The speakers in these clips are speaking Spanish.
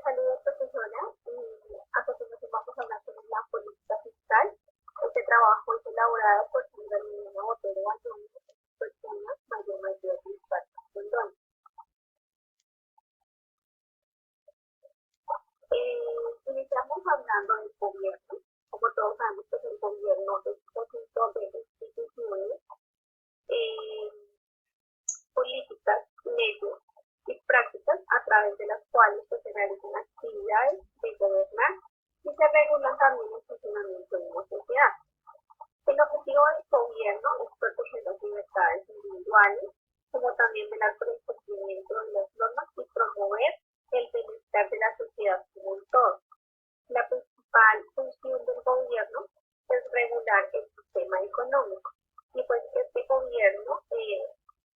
Saludos, profesora. A continuación vamos a hablar sobre la política fiscal. Este trabajo es elaborado por Sandra Liliana Botero Bayona, persona mayor mayor de Perdón. Iniciamos hablando del gobierno. Como todos sabemos, pues el gobierno es un conjunto de instituciones, eh, políticas, leyes y prácticas a través de las cuales pues, se realizan actividades de gobernar y se regulan también el funcionamiento de una sociedad. El objetivo del gobierno es proteger las libertades individuales, como también velar por el cumplimiento de las normas y promover el bienestar de la sociedad como un todo. La principal función del gobierno es regular el sistema económico y pues este gobierno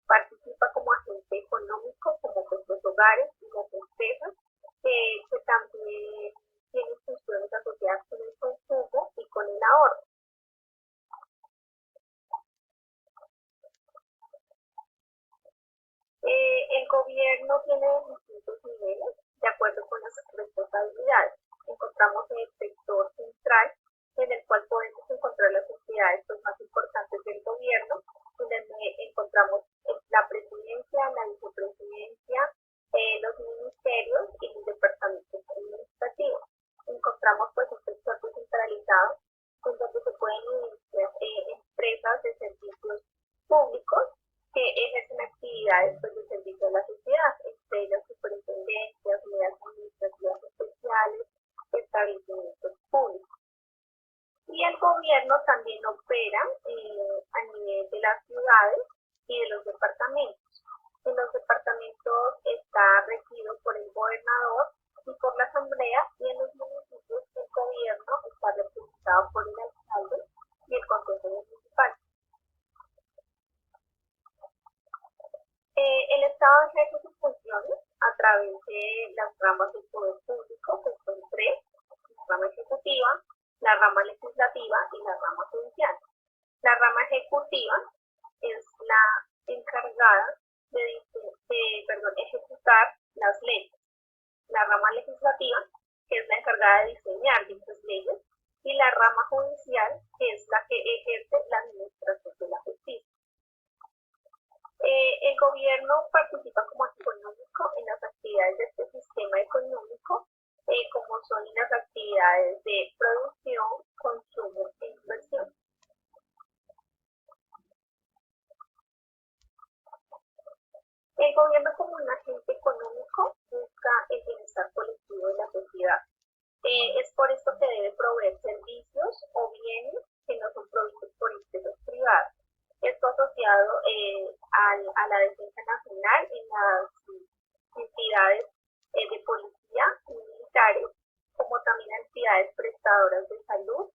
participa como agente económico, como pues los hogares y las empresas, que también tienen funciones asociadas con el consumo y con el ahorro. El gobierno tiene distintos niveles de acuerdo con las responsabilidades. Encontramos el sector central, en el cual podemos encontrar las entidades pues, más importantes del gobierno, donde encontramos la presidencia, la vicepresidencia, los ministerios y los departamentos administrativos. Encontramos pues un sector descentralizado, en donde se pueden iniciar empresas de servicios públicos que ejercen actividades pues, de servicio a la sociedad, entre ellas superintendencias, unidades administrativas especiales, establecimientos públicos. Y el gobierno también opera a nivel de las ciudades y de los departamentos. En los departamentos está regido por el gobernador y por la asamblea, y en los municipios el gobierno está representado por el alcalde y el consejo municipal. El Estado ejerce sus funciones a través de las ramas del poder público, que son tres: la rama ejecutiva, la rama legislativa y la rama judicial. La rama ejecutiva es la encargada de ejecutar las leyes. La rama legislativa, que es la encargada de diseñar dichas leyes, y la rama judicial, que es la que ejerce la administración de la justicia. El gobierno participa como agente económico en las actividades de este sistema económico, como son las actividades de producción, consumo e inversión. El gobierno como un agente económico busca el bienestar colectivo de la sociedad. Es por esto que debe proveer servicios o bienes que no son provistos por empresas privadas. Esto asociado a la defensa nacional en las entidades de policía y militares, como también a entidades prestadoras de salud,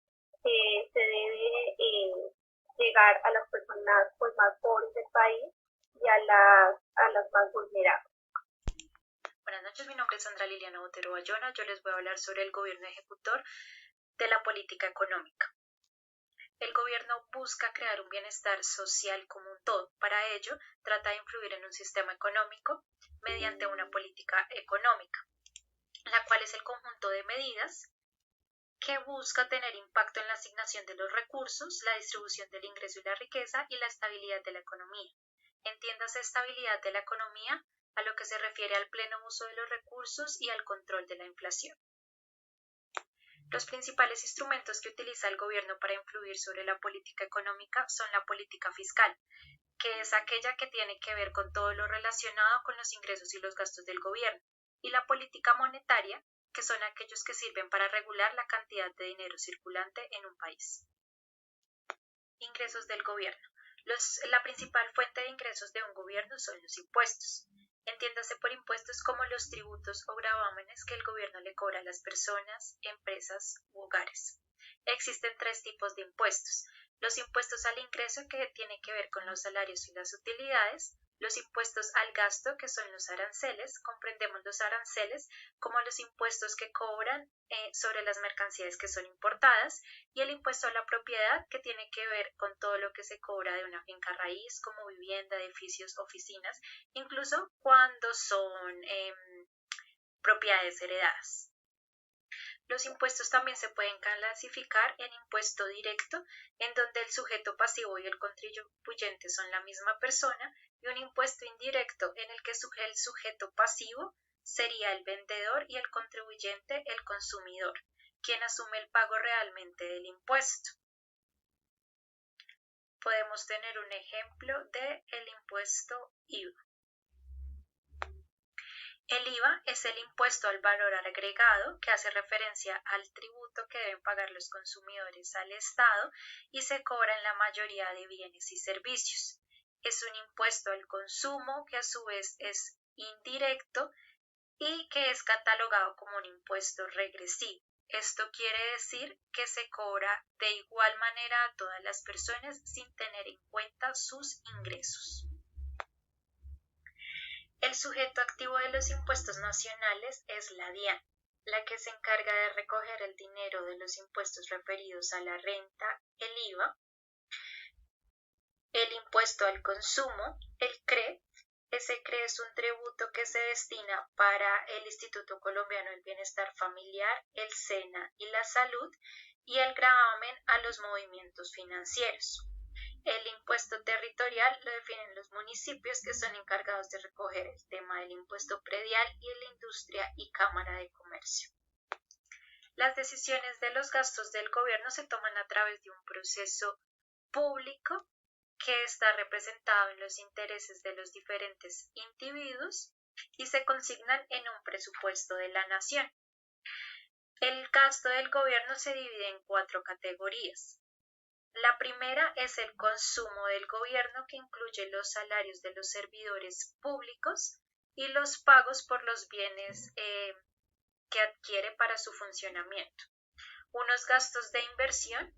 que se debe llegar a las personas pues, más pobres del país y a las más vulnerables. Buenas noches, mi nombre es Sandra Liliana Botero Bayona. Yo les voy a hablar sobre el gobierno ejecutor de la política económica. El gobierno busca crear un bienestar social como un todo. Para ello, trata de influir en un sistema económico mediante una política económica, la cual es el conjunto de medidas que busca tener impacto en la asignación de los recursos, la distribución del ingreso y la riqueza y la estabilidad de la economía. Entiéndase estabilidad de la economía a lo que se refiere al pleno uso de los recursos y al control de la inflación. Los principales instrumentos que utiliza el gobierno para influir sobre la política económica son la política fiscal, que es aquella que tiene que ver con todo lo relacionado con los ingresos y los gastos del gobierno, y la política monetaria, que son aquellos que sirven para regular la cantidad de dinero circulante en un país. Ingresos del gobierno. La principal fuente de ingresos de un gobierno son los impuestos. Entiéndase por impuestos como los tributos o gravámenes que el gobierno le cobra a las personas, empresas u hogares. Existen tres tipos de impuestos: los impuestos al ingreso, que tienen que ver con los salarios y las utilidades; los impuestos al gasto, que son los aranceles. Comprendemos los aranceles como los impuestos que cobran sobre las mercancías que son importadas; y el impuesto a la propiedad, que tiene que ver con todo lo que se cobra de una finca raíz, como vivienda, edificios, oficinas, incluso cuando son propiedades heredadas. Los impuestos también se pueden clasificar en impuesto directo, en donde el sujeto pasivo y el contribuyente son la misma persona, y un impuesto indirecto en el que el sujeto pasivo sería el vendedor y el contribuyente el consumidor, quien asume el pago realmente del impuesto. Podemos tener un ejemplo del impuesto IVA. El IVA es el impuesto al valor agregado que hace referencia al tributo que deben pagar los consumidores al Estado y se cobra en la mayoría de bienes y servicios. Es un impuesto al consumo que a su vez es indirecto y que es catalogado como un impuesto regresivo. Esto quiere decir que se cobra de igual manera a todas las personas sin tener en cuenta sus ingresos. El sujeto activo de los impuestos nacionales es la DIAN, la que se encarga de recoger el dinero de los impuestos referidos a la renta, el IVA, el impuesto al consumo, el CRE. Ese CRE es un tributo que se destina para el Instituto Colombiano del Bienestar Familiar, el SENA y la Salud, y el gravamen a los movimientos financieros. El impuesto territorial lo definen los municipios, que son encargados de recoger el tema del impuesto predial, y la industria y cámara de comercio. Las decisiones de los gastos del gobierno se toman a través de un proceso público que está representado en los intereses de los diferentes individuos y se consignan en un presupuesto de la nación. El gasto del gobierno se divide en 4 categorías. La primera es el consumo del gobierno, que incluye los salarios de los servidores públicos y los pagos por los bienes que adquiere para su funcionamiento. Unos gastos de inversión,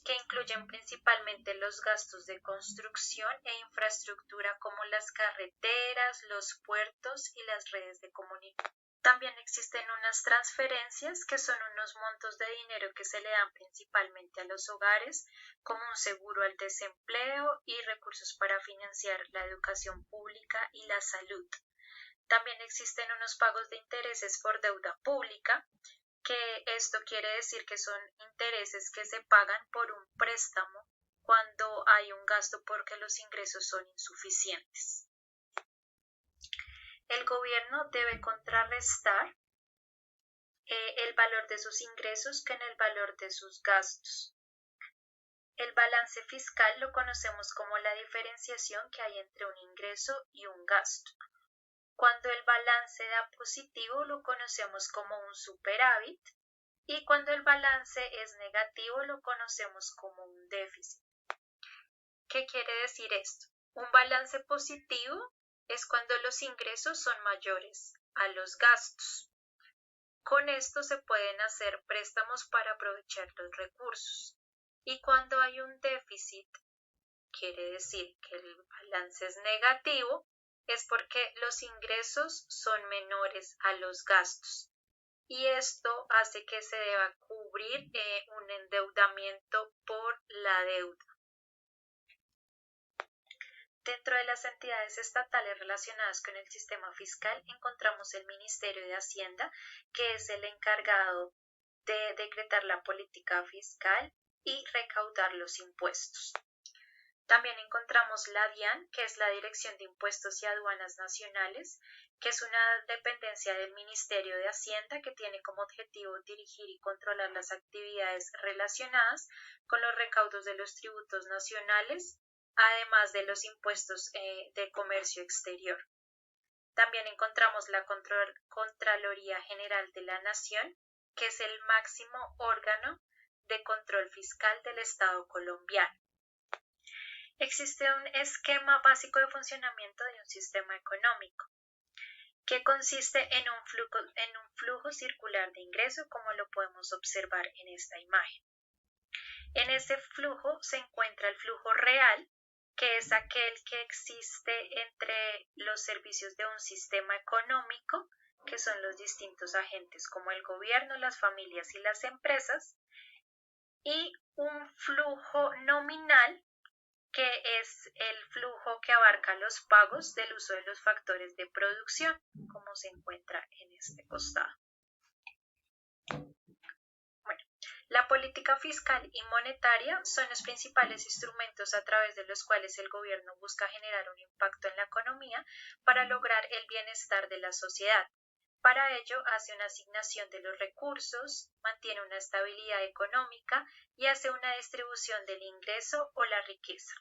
que incluyen principalmente los gastos de construcción e infraestructura como las carreteras, los puertos y las redes de comunicación. También existen unas transferencias, que son unos montos de dinero que se le dan principalmente a los hogares, como un seguro al desempleo y recursos para financiar la educación pública y la salud. También existen unos pagos de intereses por deuda pública, que esto quiere decir que son intereses que se pagan por un préstamo cuando hay un gasto porque los ingresos son insuficientes. El gobierno debe contrarrestar el valor de sus ingresos con el valor de sus gastos. El balance fiscal lo conocemos como la diferenciación que hay entre un ingreso y un gasto. Cuando el balance da positivo lo conocemos como un superávit, y cuando el balance es negativo lo conocemos como un déficit. ¿Qué quiere decir esto? Un balance positivo es cuando los ingresos son mayores a los gastos. Con esto se pueden hacer préstamos para aprovechar los recursos. Y cuando hay un déficit, quiere decir que el balance es negativo, es porque los ingresos son menores a los gastos. Y esto hace que se deba cubrir un endeudamiento por la deuda. Dentro de las entidades estatales relacionadas con el sistema fiscal encontramos el Ministerio de Hacienda, que es el encargado de decretar la política fiscal y recaudar los impuestos. También encontramos la DIAN, que es la Dirección de Impuestos y Aduanas Nacionales, que es una dependencia del Ministerio de Hacienda que tiene como objetivo dirigir y controlar las actividades relacionadas con los recaudos de los tributos nacionales, además de los impuestos de comercio exterior. También encontramos la Contraloría General de la Nación, que es el máximo órgano de control fiscal del Estado colombiano. Existe un esquema básico de funcionamiento de un sistema económico, que consiste en un flujo circular de ingreso, como lo podemos observar en esta imagen. En este flujo se encuentra el flujo real, que es aquel que existe entre los servicios de un sistema económico, que son los distintos agentes como el gobierno, las familias y las empresas, y un flujo nominal, que es el flujo que abarca los pagos del uso de los factores de producción, como se encuentra en este costado. Bueno, la política fiscal y monetaria son los principales instrumentos a través de los cuales el gobierno busca generar un impacto en la economía para lograr el bienestar de la sociedad. Para ello, hace una asignación de los recursos, mantiene una estabilidad económica y hace una distribución del ingreso o la riqueza.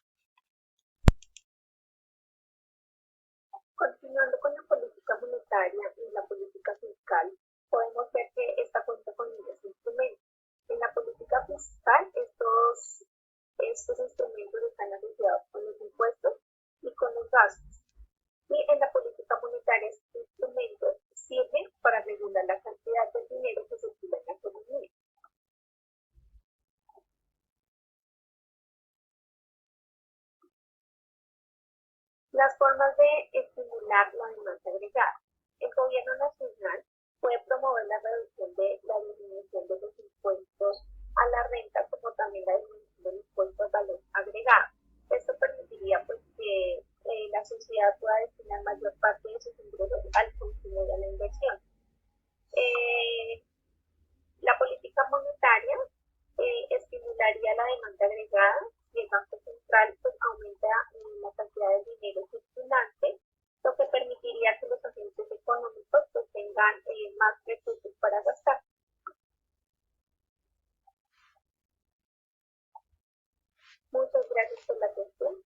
Continuando con la política monetaria y la política fiscal, podemos ver que esta cuenta con varios instrumentos. En la política fiscal, estos instrumentos están asociados con los impuestos y con los gastos. Y en la política monetaria, estos instrumentos sirven para regular la cantidad de dinero que circula en la economía. Las formas de estimular la demanda agregada. El gobierno nacional puede promover la reducción de la disminución de los impuestos a la renta, como también la disminución del impuesto al valor agregado. Esto permitiría pues, que la sociedad pueda destinar mayor parte de sus ingresos al consumo y a la inversión. La política monetaria estimularía la demanda agregada y el Banco Central pues, aumenta la cantidad de dinero circulante, lo que permitiría que los agentes económicos pues, tengan más recursos para gastar. Muchas gracias por la atención.